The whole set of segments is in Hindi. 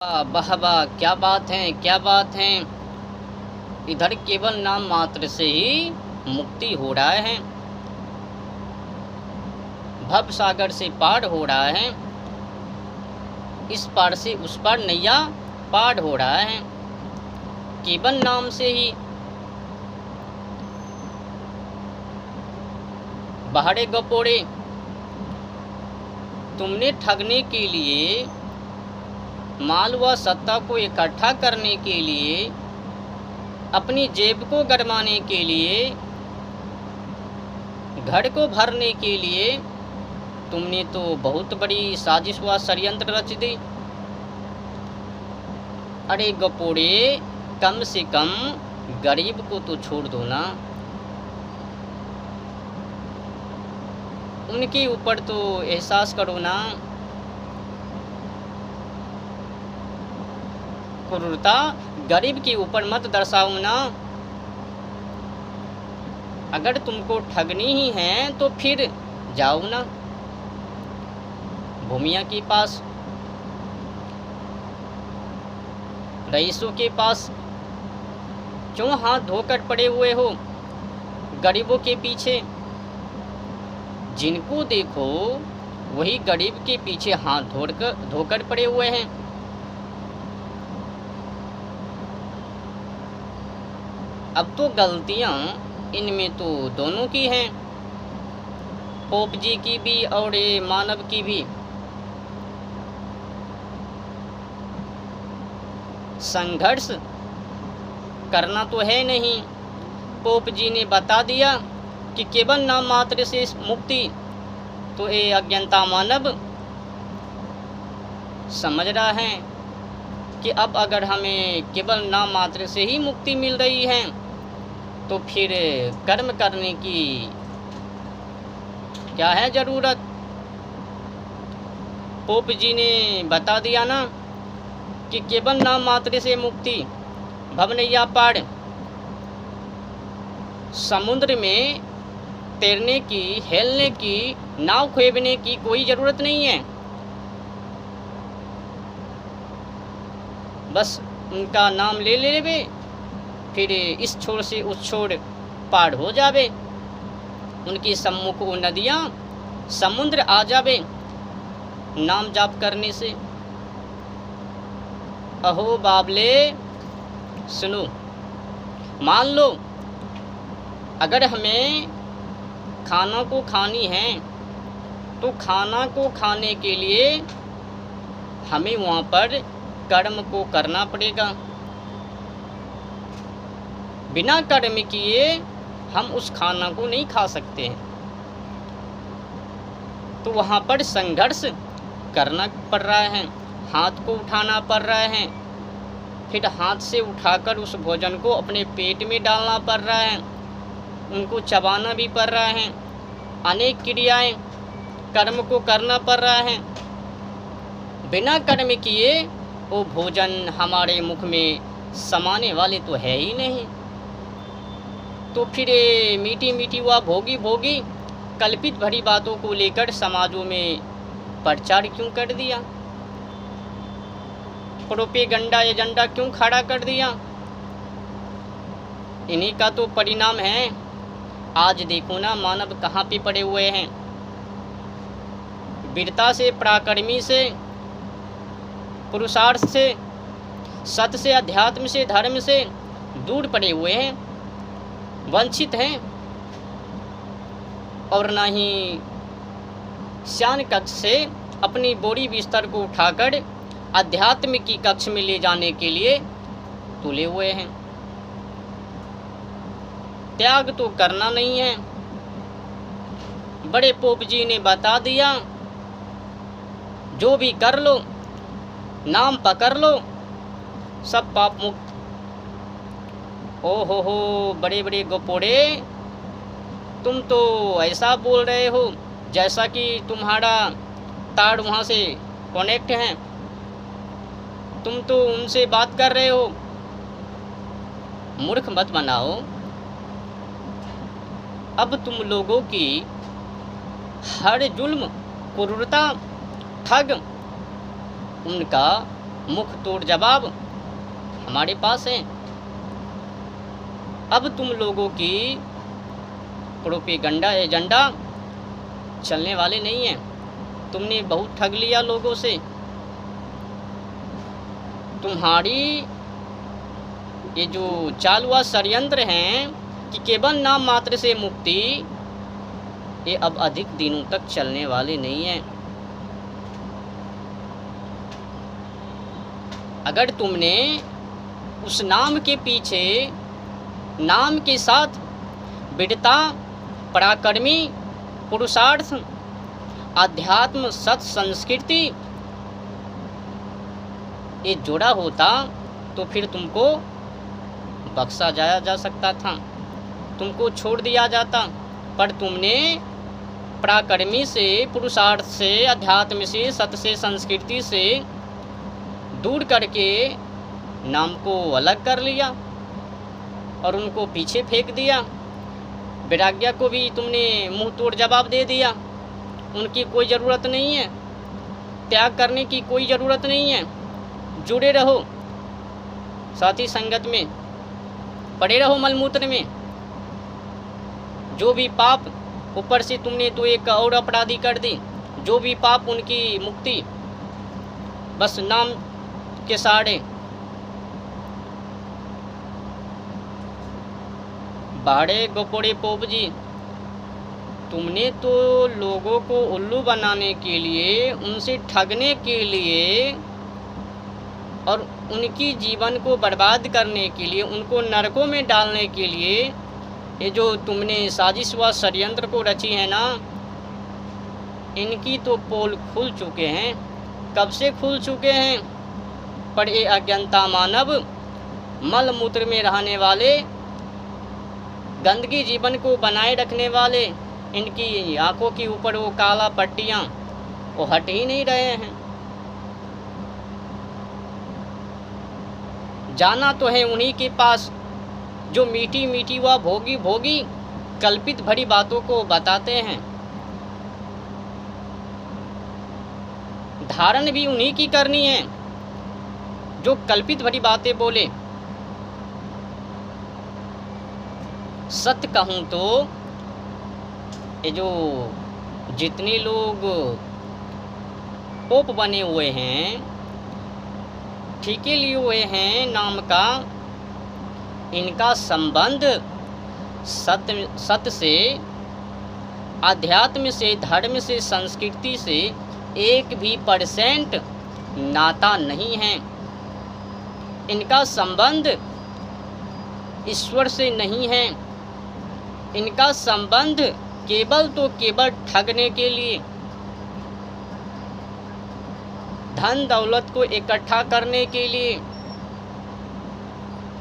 वाह वाह, क्या बात है, क्या बात है। इधर केवल नाम मात्र से ही मुक्ति हो रहा है, भव सागर से पार हो रहा है, इस पार से उस पार नैया पार हो रहा है केवल नाम से ही। बाहरे गपोड़े, तुमने ठगने के लिए, माल व सत्ता को इकट्ठा करने के लिए, अपनी जेब को गरमाने के लिए, घर को भरने के लिए तुमने तो बहुत बड़ी साजिश व षड्यंत्र रच दी। अरे गपोड़े, कम से कम गरीब को तो छोड़ दो ना, उनके ऊपर तो एहसास करो ना। क्रूरता गरीब के ऊपर मत दर्शाओ ना। अगर तुमको ठगनी ही है तो फिर जाओ ना भूमिया के पास, रईसों के पास। क्यों हाथ धोकर पड़े हुए हो गरीबों के पीछे? जिनको देखो वही गरीब के पीछे हाथ धोकर पड़े हुए हैं। अब तो गलतियां इनमें तो दोनों की हैं, पोप जी की भी और ये मानव की भी। संघर्ष करना तो है नहीं, पोप जी ने बता दिया कि केवल नाम मात्र से मुक्ति, तो ये अज्ञानता मानव समझ रहा है कि अब अगर हमें केवल नाम मात्र से ही मुक्ति मिल रही है तो फिर कर्म करने की क्या है ज़रूरत। पोप जी ने बता दिया ना कि केवल नाम मात्र से मुक्ति, भव नैया पार। समुद्र में तैरने की, हेलने की, नाव खेवने की कोई ज़रूरत नहीं है। बस उनका नाम ले लेवे, फिर इस छोर से उस छोर पार हो जावे। उनकी सम्मुख वो नदियाँ, समुद्र आ जावे नाम जाप करने से। अहो बाबले सुनो, मान लो अगर हमें खाना को खानी है तो खाना को खाने के लिए हमें वहाँ पर कर्म को करना पड़ेगा। बिना कर्म किए हम उस खाना को नहीं खा सकते हैं, तो वहाँ पर संघर्ष करना पड़ रहा है, हाथ को उठाना पड़ रहा है, फिर हाथ से उठाकर उस भोजन को अपने पेट में डालना पड़ रहा है, उनको चबाना भी पड़ रहा है, अनेक क्रियाएं कर्म को करना पड़ रहा है। बिना कर्म किए वो भोजन हमारे मुख में समाने वाले तो है ही नहीं। तो फिर मीठी मीठी व भोगी भोगी कल्पित भरी बातों को लेकर समाजों में प्रचार क्यों कर दिया? प्रोपेगंडा एजेंडा क्यों खड़ा कर दिया? इन्हीं का तो परिणाम है। आज देखो ना मानव कहाँ पे पड़े हुए हैं। वीरता से, पराक्रमी से, पुरुषार्थ से, सत्य से, अध्यात्म से, धर्म से दूर पड़े हुए हैं, वंचित हैं। और ना ही श्यान कक्ष से अपनी बोरी बिस्तर को उठाकर अध्यात्म की कक्ष में ले जाने के लिए तुले हुए हैं। त्याग तो करना नहीं है। बड़े पोप जी ने बता दिया, जो भी कर लो, नाम पकड़ लो, सब पाप मुक्त। ओ हो, बड़े बड़े गपोड़े, तुम तो ऐसा बोल रहे हो जैसा कि तुम्हारा तार वहाँ से कनेक्ट है, तुम तो उनसे बात कर रहे हो। मूर्ख मत बनाओ। अब तुम लोगों की हर जुल्म, क्रूरता, ठग, उनका मुख तोड़ जवाब हमारे पास है। अब तुम लोगों की प्रोपेगंडा एजेंडा चलने वाले नहीं है। तुमने बहुत ठग लिया लोगों से। तुम्हारी ये जो चाल हुआ षड्यंत्र हैं कि केवल नाम मात्र से मुक्ति, ये अब अधिक दिनों तक चलने वाले नहीं हैं। अगर तुमने उस नाम के पीछे, नाम के साथ विद्वता, पराक्रमी, पुरुषार्थ, आध्यात्म, सत, संस्कृति ये जोड़ा होता तो फिर तुमको बख्शा जाया जा सकता था, तुमको छोड़ दिया जाता। पर तुमने पराक्रमी से, पुरुषार्थ से, अध्यात्म से, सत से, संस्कृति से दूर करके नाम को अलग कर लिया और उनको पीछे फेंक दिया। वैराग्य को भी तुमने मुंह तोड़ जवाब दे दिया। उनकी कोई ज़रूरत नहीं है, त्याग करने की कोई ज़रूरत नहीं है। जुड़े रहो साथी संगत में, पड़े रहो मलमूत्र में। जो भी पाप, ऊपर से तुमने तो एक और अपराधी कर दी, जो भी पाप उनकी मुक्ति बस नाम के सहारे। बाड़े गोपोड़े पोप जी, तुमने तो लोगों को उल्लू बनाने के लिए, उनसे ठगने के लिए और उनकी जीवन को बर्बाद करने के लिए, उनको नरकों में डालने के लिए ये जो तुमने साजिश व षड्यंत्र को रची है ना, इनकी तो पोल खुल चुके हैं, कब से खुल चुके हैं। पर ये अज्ञानता मानव, मल मूत्र में रहने वाले, गंदगी जीवन को बनाए रखने वाले, इनकी आंखों के ऊपर वो काला पट्टियाँ वो हट ही नहीं रहे हैं। जाना तो है उन्हीं के पास जो मीठी मीठी व भोगी भोगी कल्पित भरी बातों को बताते हैं। धारण भी उन्हीं की करनी है जो कल्पित भरी बातें बोले। सत्य कहूँ तो ये जो जितने लोग पोप बने हुए हैं, ठीके लिए हुए हैं नाम का, इनका संबंध सत्य से, आध्यात्म से, धर्म से, संस्कृति से 1% नाता नहीं है। इनका संबंध ईश्वर से नहीं है। इनका संबंध केवल तो केवल ठगने के लिए, धन दौलत को इकट्ठा करने के लिए।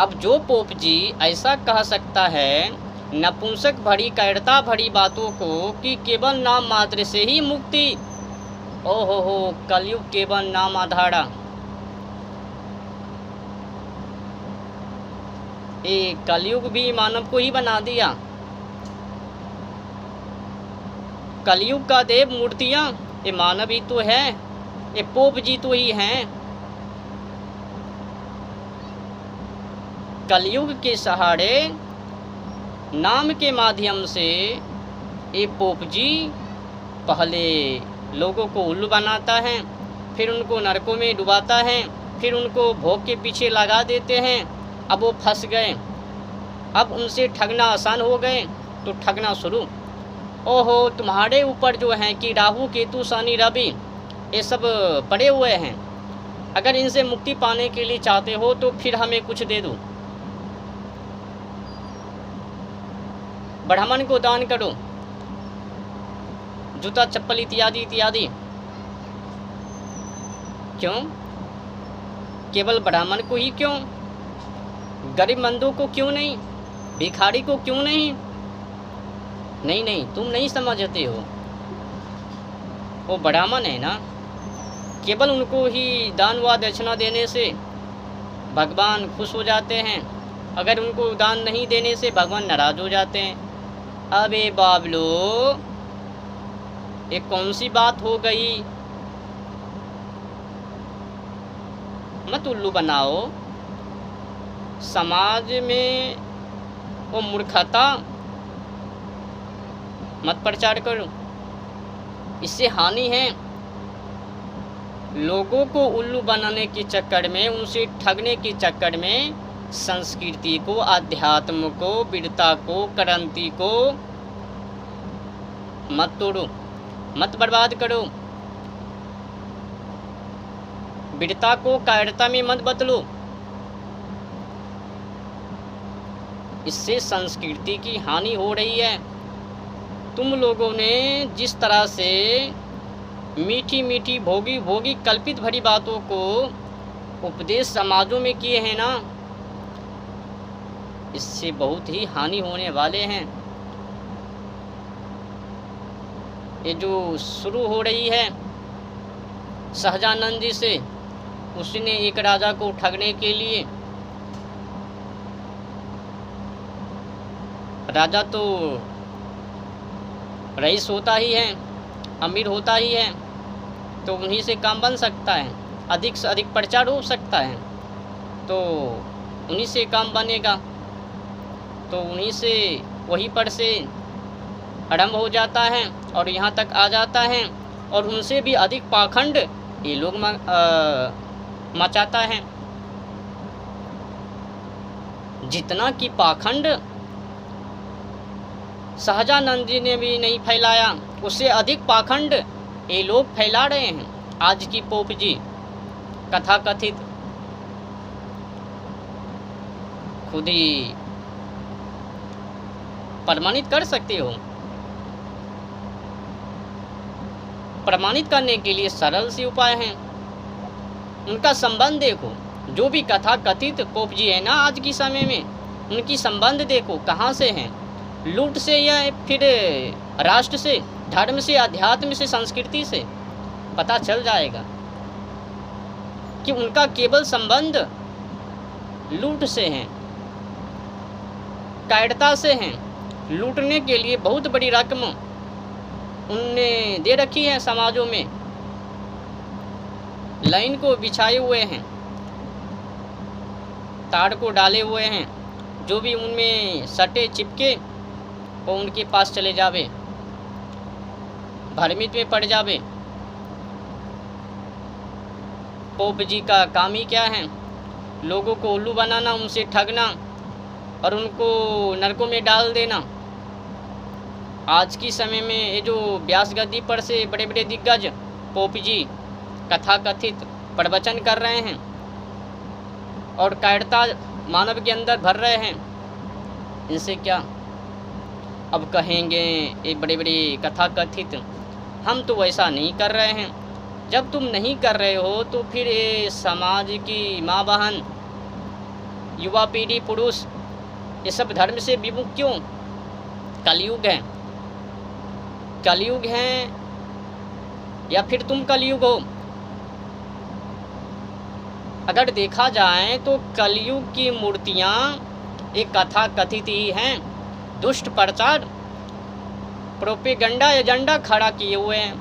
अब जो पोप जी ऐसा कह सकता है नपुंसक भरी, कैरता भरी बातों को कि केवल नाम मात्र से ही मुक्ति, ओहो हो, कलयुग केवल नाम आधारा। ये कलयुग भी मानव को ही बना दिया। कलयुग का देव मूर्तियाँ ये मानव ही तो है, ये पोप जी तो ही हैं। कलयुग के सहारे नाम के माध्यम से ये पोप जी पहले लोगों को उल्लू बनाता है, फिर उनको नरकों में डुबाता है, फिर उनको भोग के पीछे लगा देते हैं। अब वो फंस गए, अब उनसे ठगना आसान हो गए तो ठगना शुरू। ओहो, तुम्हारे ऊपर जो है कि राहु, केतु, शनि, रवि ये सब पड़े हुए हैं। अगर इनसे मुक्ति पाने के लिए चाहते हो तो फिर हमें कुछ दे दो, ब्राह्मण को दान करो, जूता चप्पल इत्यादि इत्यादि। क्यों? केवल ब्राह्मण को ही क्यों? गरीब मंदों को क्यों नहीं? भिखारी को क्यों नहीं? नहीं नहीं, तुम नहीं समझते हो। वो ब्राह्मण है ना, केवल उनको ही दान व दक्षिणा देने से भगवान खुश हो जाते हैं। अगर उनको दान नहीं देने से भगवान नाराज हो जाते हैं। अबे बाबलो, ये कौन सी बात हो गई? मत उल्लू बनाओ। समाज में वो मूर्खता मत प्रचार करो, इससे हानि है। लोगों को उल्लू बनाने के चक्कर में, उनसे ठगने के चक्कर में संस्कृति को, आध्यात्म को, वीरता को, क्रांति को मत तोड़ो, मत बर्बाद करो। वीरता को कायरता में मत बदलो। इससे संस्कृति की हानि हो रही है। तुम लोगों ने जिस तरह से मीठी मीठी भोगी भोगी कल्पित भरी बातों को उपदेश समाजों में किए हैं ना, इससे बहुत ही हानि होने वाले हैं। ये जो शुरू हो रही है सहजानंद जी से, उसने एक राजा को ठगने के लिए, राजा तो रईस होता ही है, अमीर होता ही है, तो उन्हीं से काम बन सकता है, अधिक से अधिक प्रचार हो सकता है, तो उन्हीं से काम बनेगा। तो उन्हीं से, वहीं पर से आरंभ हो जाता है और यहाँ तक आ जाता है, और उनसे भी अधिक पाखंड ये लोग मचाता है। जितना कि पाखंड सहजानंद जी ने भी नहीं फैलाया, उससे अधिक पाखंड ये लोग फैला रहे हैं। आज की पोप जी कथा कथित खुद ही प्रमाणित कर सकते हो। प्रमाणित करने के लिए सरल से उपाय हैं। उनका संबंध देखो, जो भी कथा कथित पोप जी है ना आज की समय में, उनकी संबंध देखो कहाँ से हैं, लूट से या फिर राष्ट्र से, धर्म से, अध्यात्म से, संस्कृति से। पता चल जाएगा कि उनका केवल संबंध लूट से है, कायरता से हैं। लूटने के लिए बहुत बड़ी रकम उनने दे रखी है, समाजों में लाइन को बिछाए हुए हैं, तार को डाले हुए हैं। जो भी उनमें सटे चिपके वो उनके पास चले जावे, भ्रमित में पड़ जावे। पोप जी का काम ही क्या है? लोगों को उल्लू बनाना, उनसे ठगना और उनको नरकों में डाल देना। आज की समय में ये जो व्यास गद्दी पर से बड़े बड़े दिग्गज पोप जी कथा कथित प्रवचन कर रहे हैं और कायरता मानव के अंदर भर रहे हैं, इनसे क्या? अब कहेंगे ये बड़े बड़े कथा कथित, हम तो वैसा नहीं कर रहे हैं। जब तुम नहीं कर रहे हो तो फिर ये समाज की माँ बहन, युवा पीढ़ी, पुरुष, ये सब धर्म से विमुख क्यों? कलयुग है, कलयुग है या फिर तुम कलयुग हो? अगर देखा जाए तो कलयुग की मूर्तियाँ एक कथा कथित ही हैं, दुष्ट प्रचार, प्रोपेगेंडा एजेंडा खड़ा किए हुए हैं।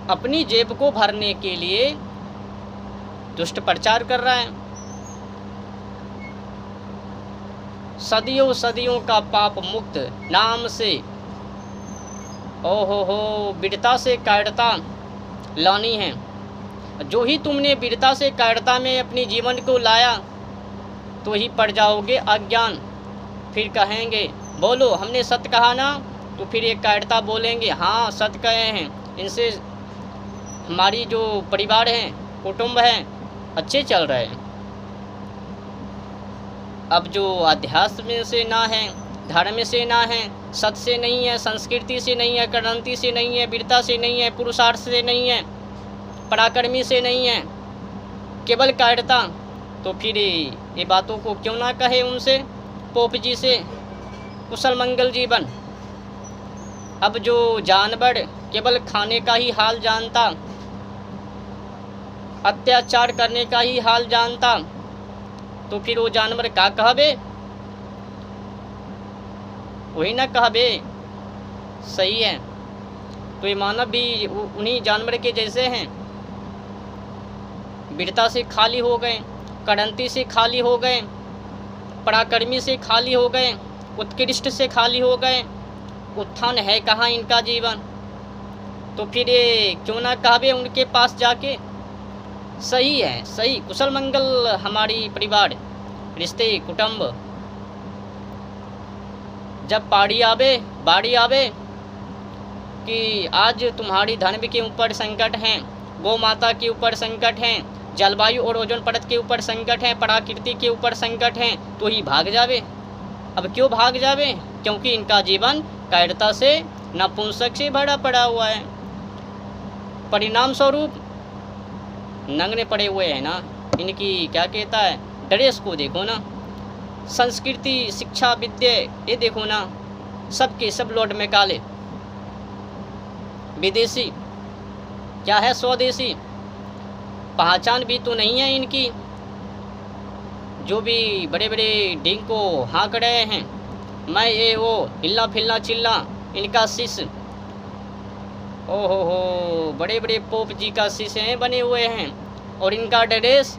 अपनी जेब को भरने के लिए दुष्ट प्रचार कर रहा है। सदियों सदियों का पाप मुक्त नाम से, ओहो हो, वीरता से कायरता लानी है। जो ही तुमने वीरता से कायरता में अपनी जीवन को लाया तो ही पड़ जाओगे अज्ञान। फिर कहेंगे बोलो हमने सत्य कहा ना, तो फिर एक कायरता बोलेंगे हाँ सत्य कहे हैं, इनसे हमारी जो परिवार है, कुटुंब है, अच्छे चल रहे हैं। अब जो अध्यात्म से ना है, धर्म से ना है, सत्य से नहीं है, संस्कृति से नहीं है, क्रांति से नहीं है, वीरता से नहीं है, पुरुषार्थ से नहीं है, पराक्रमी से नहीं है, केवल कायरता, तो फिर ये बातों को क्यों ना कहे उनसे, पोप जी से, कुशल मंगल जीवन। अब जो जानवर केवल खाने का ही हाल जानता, अत्याचार करने का ही हाल जानता, तो फिर वो जानवर का कहबे? वही ना कहबे। सही है। तो ये मानव भी उन्हीं जानवर के जैसे हैं। वीरता से खाली हो गए, कड़ंती से खाली हो गए, पराक्रमी से खाली हो गए, उत्कृष्ट से खाली हो गए। उत्थान है कहाँ इनका जीवन? तो फिर ये क्यों ना कहवे उनके पास जाके। सही है, सही, कुशल मंगल हमारी परिवार, रिश्ते, कुटुंब। जब बाड़ी आवे कि आज तुम्हारी धन के ऊपर संकट हैं, गौ माता के ऊपर संकट हैं, जलवायु और ओजोन परत के ऊपर संकट हैं, प्रकृति के ऊपर संकट हैं, तो ही भाग जावे। अब क्यों भाग जावे? क्योंकि इनका जीवन कायरता से, नपुंसक से भरा पड़ा हुआ है। परिणाम स्वरूप नंगने पड़े हुए हैं ना। इनकी क्या कहता है, ड्रेस को देखो ना, संस्कृति, शिक्षा, विद्या, ये देखो ना, सबके सब लौट में काले। विदेशी क्या है, स्वदेशी पहचान भी तो नहीं है इनकी। जो भी बड़े बड़े डिंग को हाँक रहे हैं, मैं ये वो, हिलना फिलना चिल्ला, इनका शिष्य। ओहो हो, बड़े बड़े पोप जी का शिष्य हैं बने हुए हैं, और इनका ड्रेस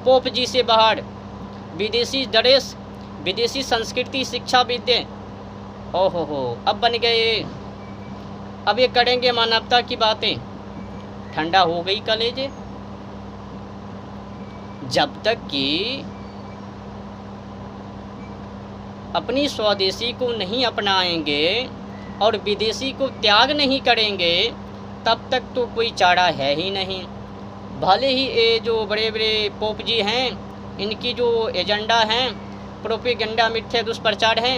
पोप जी से बाहर, विदेशी ड्रेस, विदेशी संस्कृति, शिक्षा, विद्या। ओहो हो, अब बन गए, अब ये करेंगे मानवता की बातें। ठंडा हो गई कलेजे। जब तक कि अपनी स्वदेशी को नहीं अपनाएंगे और विदेशी को त्याग नहीं करेंगे, तब तक तो कोई चारा है ही नहीं। भले ही ये जो बड़े बड़े पोप जी हैं, इनकी जो एजेंडा हैं, प्रोपेगेंडा, मिथ्या दुष्प्रचार हैं,